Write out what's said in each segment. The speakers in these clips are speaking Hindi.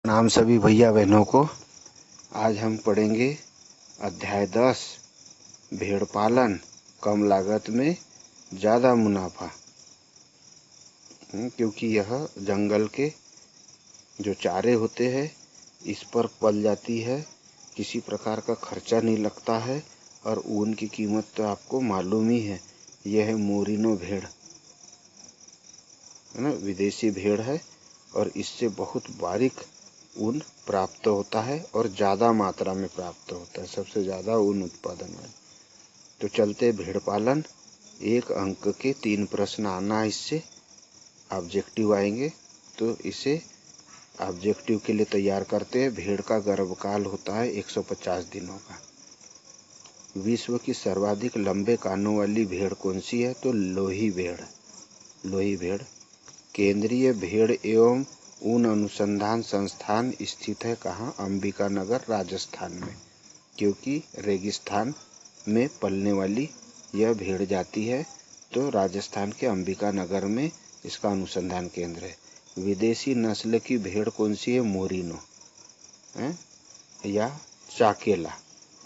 प्रणाम सभी भैया बहनों को। आज हम पढ़ेंगे अध्याय 10 भेड़ पालन, कम लागत में ज़्यादा मुनाफा। क्योंकि यह जंगल के जो चारे होते हैं इस पर पल जाती है, किसी प्रकार का खर्चा नहीं लगता है और ऊन की कीमत तो आपको मालूम ही है। यह है मोरिनो भेड़, है ना, विदेशी भेड़ है और इससे बहुत बारीक ऊन प्राप्त होता है और ज़्यादा मात्रा में प्राप्त होता है, सबसे ज़्यादा ऊन उत्पादन है। तो चलते भेड़ पालन। 1 अंक के 3 प्रश्न आना, इससे ऑब्जेक्टिव आएंगे, तो इसे ऑब्जेक्टिव के लिए तैयार करते हैं। भेड़ का गर्भकाल होता है 150 दिनों का। विश्व की सर्वाधिक लंबे कानों वाली भेड़ कौन सी है? तो लोही भेड़। लोही भेड़। केंद्रीय भेड़ एवं ऊन अनुसंधान संस्थान स्थित है कहाँ? अंबिकानगर, राजस्थान में। क्योंकि रेगिस्तान में पलने वाली यह भेड़ जाती है, तो राजस्थान के अंबिकानगर में इसका अनुसंधान केंद्र है। विदेशी नस्ल की भेड़ कौन सी है? मोरिनो है या चाकेला।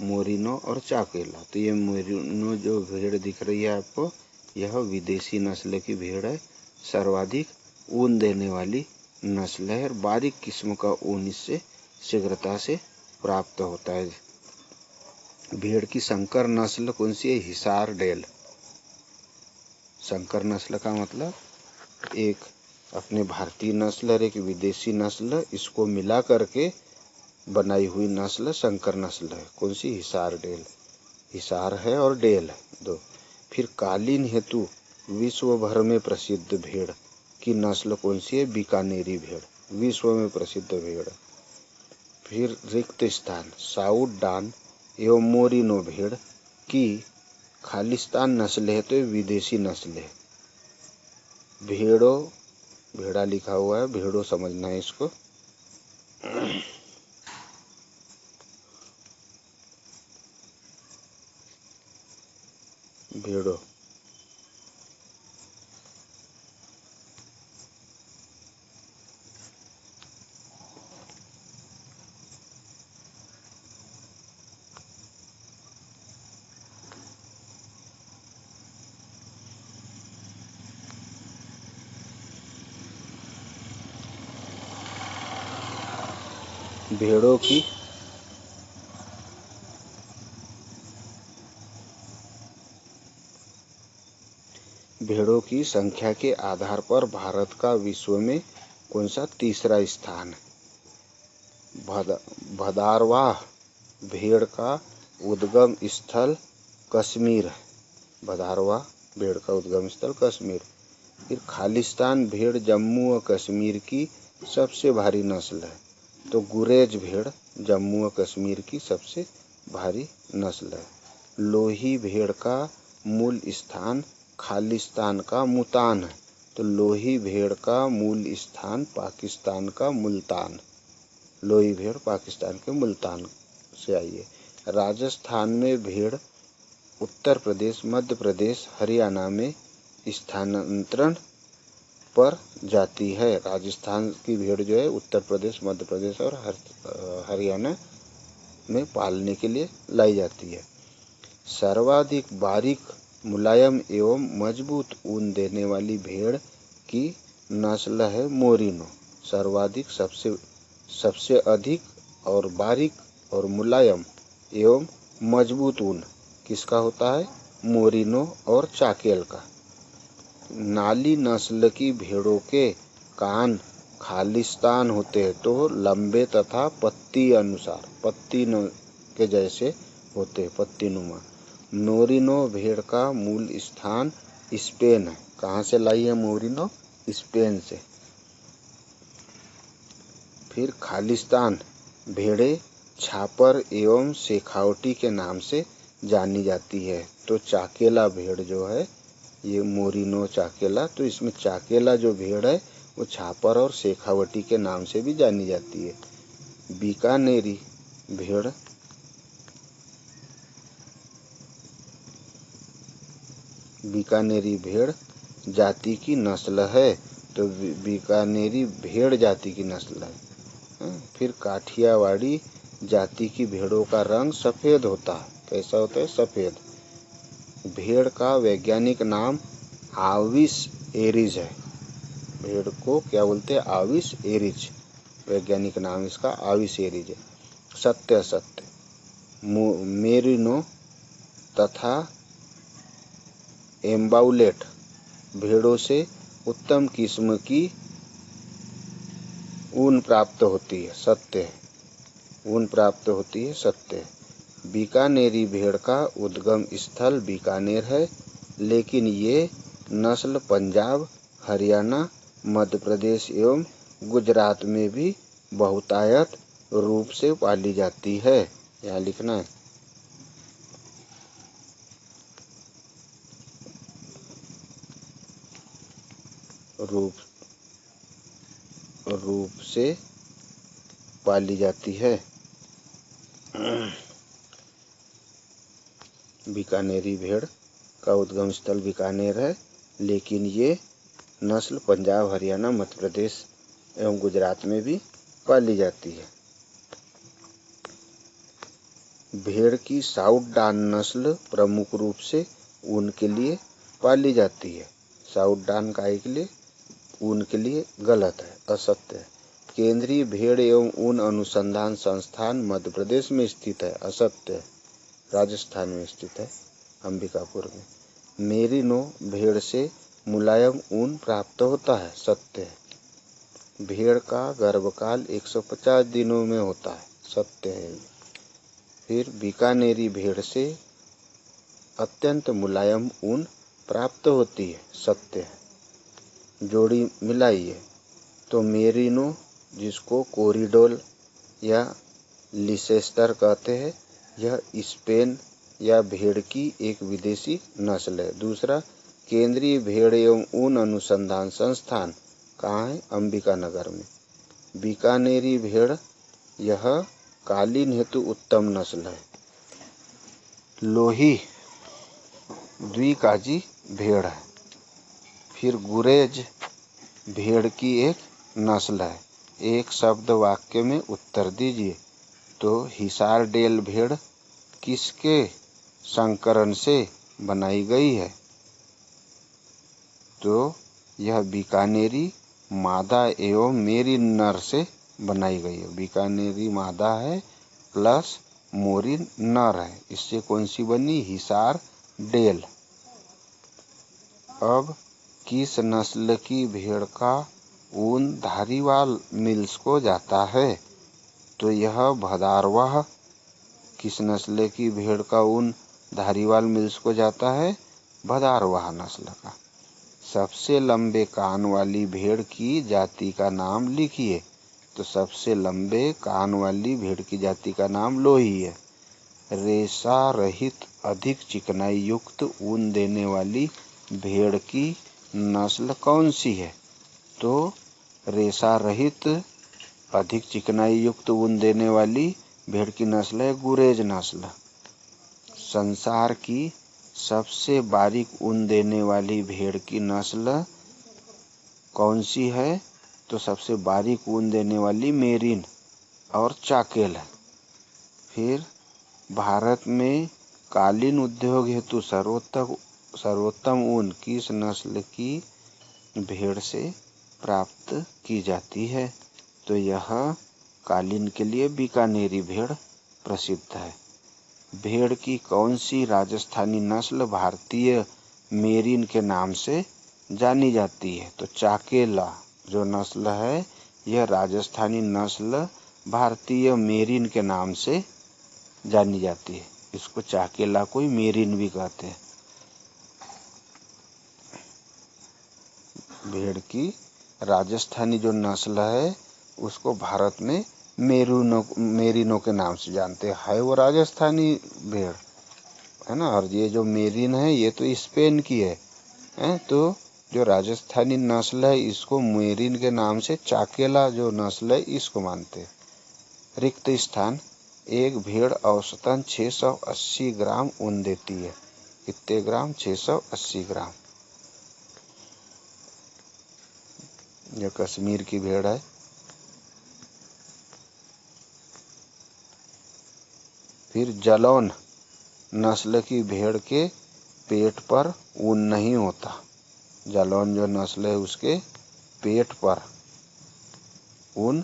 मोरिनो और चाकेला। तो ये मोरिनो जो भेड़ दिख रही है आपको, यह विदेशी नस्ल की भेड़ है। सर्वाधिक ऊन देने वाली नस्ल है और बारीक किस्म का ऊन इससे शीघ्रता से प्राप्त होता है। भेड़ की संकर नस्ल कौन सी है? हिसार डेल। संकर नस्ल का मतलब एक अपने भारतीय नस्ल और एक विदेशी नस्ल, इसको मिला करके बनाई हुई नस्ल संकर नस्ल है। कौन सी? हिसार डेल। हिसार है और डेल है दो। फिर कालीन हेतु विश्व भर में प्रसिद्ध भेड़ की नस्ल कौन सी है? बीकानेरी भेड़, विश्व में प्रसिद्ध भेड़। फिर रिक्त स्थान साउथ डान एवं मोरिनो भेड़ की खालिस्तान नस्ल है, तो ये विदेशी नस्ल है। भेड़ो, भेड़ा लिखा हुआ है, भेड़ो समझना है इसको। भेड़ो। भेड़ों की भेड़ों की संख्या के आधार पर भारत का विश्व में कौन सा तीसरा स्थान है? भदारवाह भेड़ का उद्गम स्थल कश्मीर है। भदारवाह भेड़ का उद्गम स्थल कश्मीर। फिर खालिस्तान भेड़ जम्मू और कश्मीर की सबसे भारी नस्ल है, तो गुरेज भेड़ जम्मू और कश्मीर की सबसे भारी नस्ल है। लोही भेड़ का मूल स्थान खालिस्तान का मुल्तान है, तो लोही भेड़ का मूल स्थान पाकिस्तान का मुल्तान। लोही भेड़ पाकिस्तान के मुल्तान से आई है। राजस्थान में भेड़ उत्तर प्रदेश, मध्य प्रदेश, हरियाणा में स्थानांतरण पर जाती है। राजस्थान की भेड़ जो है उत्तर प्रदेश, मध्य प्रदेश और हरियाणा में पालने के लिए लाई जाती है। सर्वाधिक बारीक, मुलायम एवं मजबूत ऊन देने वाली भेड़ की नस्ल है मोरिनो। सर्वाधिक, सबसे अधिक और बारीक और मुलायम एवं मजबूत ऊन किसका होता है? मोरिनो और चाकेल का। नाली नस्ल की भेड़ों के कान खालिस्तान होते हैं, तो लंबे तथा पत्ती अनुसार, पत्ती के जैसे होते हैं, पत्तीनुमा। मोरिनो भेड़ का मूल स्थान स्पेन है। कहाँ से लाई है मोरिनो? स्पेन से। फिर खालिस्तान भेड़ें छापर एवं शेखावटी के नाम से जानी जाती है। तो चाकेला भेड़ जो है, ये मोरिनो चाकेला, तो इसमें चाकेला जो भेड़ है वो छापर और शेखावटी के नाम से भी जानी जाती है। बीकानेरी भेड़ बीकानेरी भेड़ जाति की नस्ल है, तो बीकानेरी भेड़ जाति की नस्ल है। फिर काठियावाड़ी जाति की भेड़ों का रंग सफ़ेद होता है। कैसा होता है? सफ़ेद। भेड़ का वैज्ञानिक नाम आविस एरिज है। भेड़ को क्या बोलते हैं? आविस एरिज। वैज्ञानिक नाम इसका आविस एरिज है। सत्य असत्य। मेरिनो तथा एम्बाउलेट भेड़ों से उत्तम किस्म की ऊन प्राप्त होती है। सत्य है। ऊन प्राप्त होती है। सत्य है। बीकानेरी भेड़ का उद्गम स्थल बीकानेर है, लेकिन ये नस्ल पंजाब, हरियाणा, मध्य प्रदेश एवं गुजरात में भी बहुतायत रूप से पाली जाती है। यहाँ लिखना है। रूप से पाली जाती है। बीकानेरी भेड़ का उद्गम स्थल बीकानेर है, लेकिन ये नस्ल पंजाब, हरियाणा, मध्य प्रदेश एवं गुजरात में भी पाली जाती है। भेड़ की साउथडॉन नस्ल प्रमुख रूप से ऊन के लिए पाली जाती है। साउथडॉन काय के लिए? ऊन के लिए। गलत है, असत्य है। केंद्रीय भेड़ एवं ऊन अनुसंधान संस्थान मध्य प्रदेश में स्थित है। असत्य है, राजस्थान में स्थित है, अंबिकापुर में। मेरिनो भेड़ से मुलायम ऊन प्राप्त होता है। सत्य है। भेड़ का गर्भकाल 150 दिनों में होता है। सत्य है। फिर बीकानेरी भेड़ से अत्यंत मुलायम ऊन प्राप्त होती है। सत्य है। जोड़ी मिलाइए तो मेरिनो, जिसको कोरिडोल या लिसेस्टर कहते हैं, यह स्पेन या भेड़ की एक विदेशी नस्ल है। दूसरा, केंद्रीय भेड़ एवं ऊन अनुसंधान संस्थान कहाँ है? अंबिकानगर में। बीकानेरी भेड़ यह कालीन हेतु उत्तम नस्ल है। लोही द्विकाजी भेड़ है। फिर गुरेज भेड़ की एक नस्ल है। एक शब्द वाक्य में उत्तर दीजिए। तो हिसारडेल भेड़ किसके संकरण से बनाई गई है? तो यह बीकानेरी मादा एवं मेरी नर से बनाई गई है। बीकानेरी मादा है प्लस मोरी नर है। इससे कौन सी बनी? हिसार डेल। अब किस नस्ल की भेड़ का ऊन धारीवाल मिल्स को जाता है? तो यह भदारवाह। किस नस्ल की भेड़ का ऊन धारीवाल मिल्स को जाता है? भदारवाह नस्ल का। सबसे लंबे कान वाली भेड़ की जाति का नाम लिखिए। तो सबसे लंबे कान वाली भेड़ की जाति का नाम लोही है। रेशा रहित अधिक चिकनाई युक्त ऊन देने वाली भेड़ की नस्ल कौन सी है? तो रेशा रहित अधिक चिकनाई युक्त ऊन देने वाली भेड़ की नस्ल है गुरेज नस्ल। संसार की सबसे बारीक ऊन देने वाली भेड़ की नस्ल कौन सी है? तो सबसे बारीक ऊन देने वाली मेरिन और चाकेल है। फिर भारत में कालीन उद्योग हेतु सर्वोत्तम ऊन किस नस्ल की भेड़ से प्राप्त की जाती है? तो यह कालीन के लिए बीकानेरी भेड़ प्रसिद्ध है। भेड़ की कौन सी राजस्थानी नस्ल भारतीय मेरिन के नाम से जानी जाती है? तो चाकेला जो नस्ल है, यह राजस्थानी नस्ल भारतीय मेरिन के नाम से जानी जाती है। इसको चाकेला कोई मेरिन भी कहते हैं। भेड़ की राजस्थानी जो नस्ल है उसको भारत में मेरिनो के नाम से जानते हैं। वो राजस्थानी भेड़ है ना। और ये जो मेरिन है ये तो स्पेन की है। तो जो राजस्थानी नस्ल है इसको मेरिन के नाम से चाकेला जो नस्ल है इसको मानते हैं। रिक्त स्थान, एक भेड़ औसतन 680 ग्राम ऊन देती है। कितने ग्राम? 680 ग्राम। यह कश्मीर की भेड़ है। फिर जलौन नस्ल की भेड़ के पेट पर ऊन नहीं होता। जलौन जो नस्ल है उसके पेट पर ऊन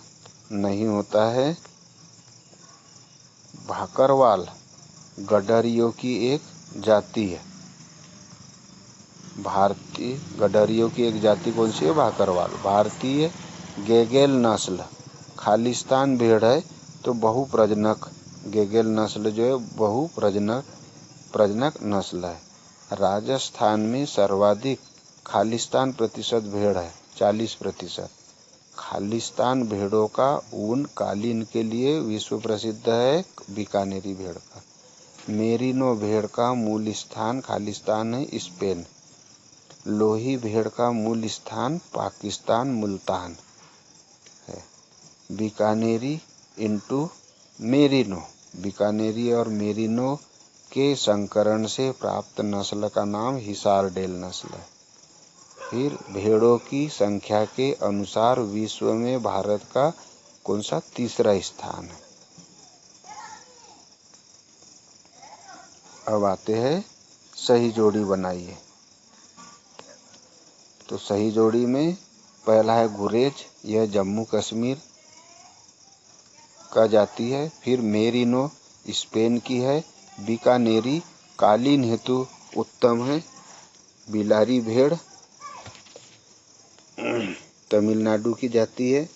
नहीं होता है। भाकरवाल गडरियों की एक जाति है। भारतीय गडरियों की एक जाति कौन सी है? भाकरवाल। भारतीय गेगेल नस्ल खालिस्तान भेड़ है तो बहुप्रजनक। गेगेल नस्ल जो है बहुप्रजनक नस्ल है। राजस्थान में सर्वाधिक खालिस्तान प्रतिशत भेड़ है, 40%। खालिस्तान भेड़ों का ऊन कालीन के लिए विश्व प्रसिद्ध है, बीकानेरी भेड़ का। मेरिनो भेड़ का मूल स्थान खालिस्तान है, स्पेन। लोही भेड़ का मूल स्थान पाकिस्तान, मुल्तान है। बीकानेरी इंटू मेरिनो, बीकानेरी और मेरिनो के संकरण से प्राप्त नस्ल का नाम हिसार डेल नस्ल है। फिर भेड़ों की संख्या के अनुसार विश्व में भारत का कौन सा तीसरा स्थान है? अब आते हैं सही जोड़ी बनाइए। तो सही जोड़ी में पहला है गुरेज, यह जम्मू कश्मीर का जाति है। फिर मेरिनो स्पेन की है। बीकानेरी कालीन हेतु उत्तम है। बिलारी भेड़ तमिलनाडु की जाति है।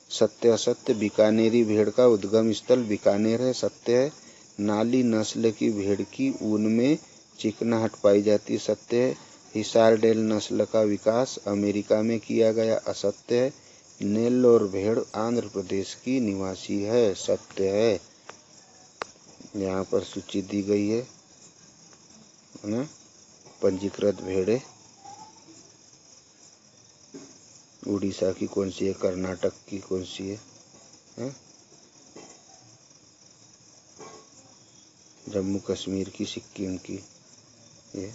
सत्य असत्य, बीकानेरी भेड़ का उद्गम स्थल बीकानेर है, सत्य है। नाली नस्ल की भेड़ की ऊन में चिकनाहट पाई जाती, सत्य है। हिसार डेल नस्ल का विकास अमेरिका में किया गया, असत्य है। नेल्लोर भेड़ आंध्र प्रदेश की निवासी है, सत्य है। यहाँ पर सूची दी गई है ना, पंजीकृत भेड़ें। उड़ीसा की कौन सी है, कर्नाटक की कौन सी है? जम्मू कश्मीर की, सिक्किम की। ये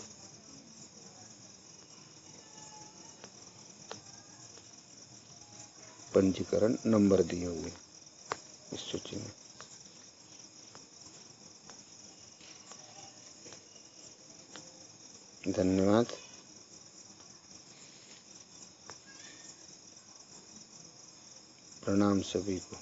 पंजीकरण नंबर दिए हुए इस सूची में। धन्यवाद। प्रणाम सभी को।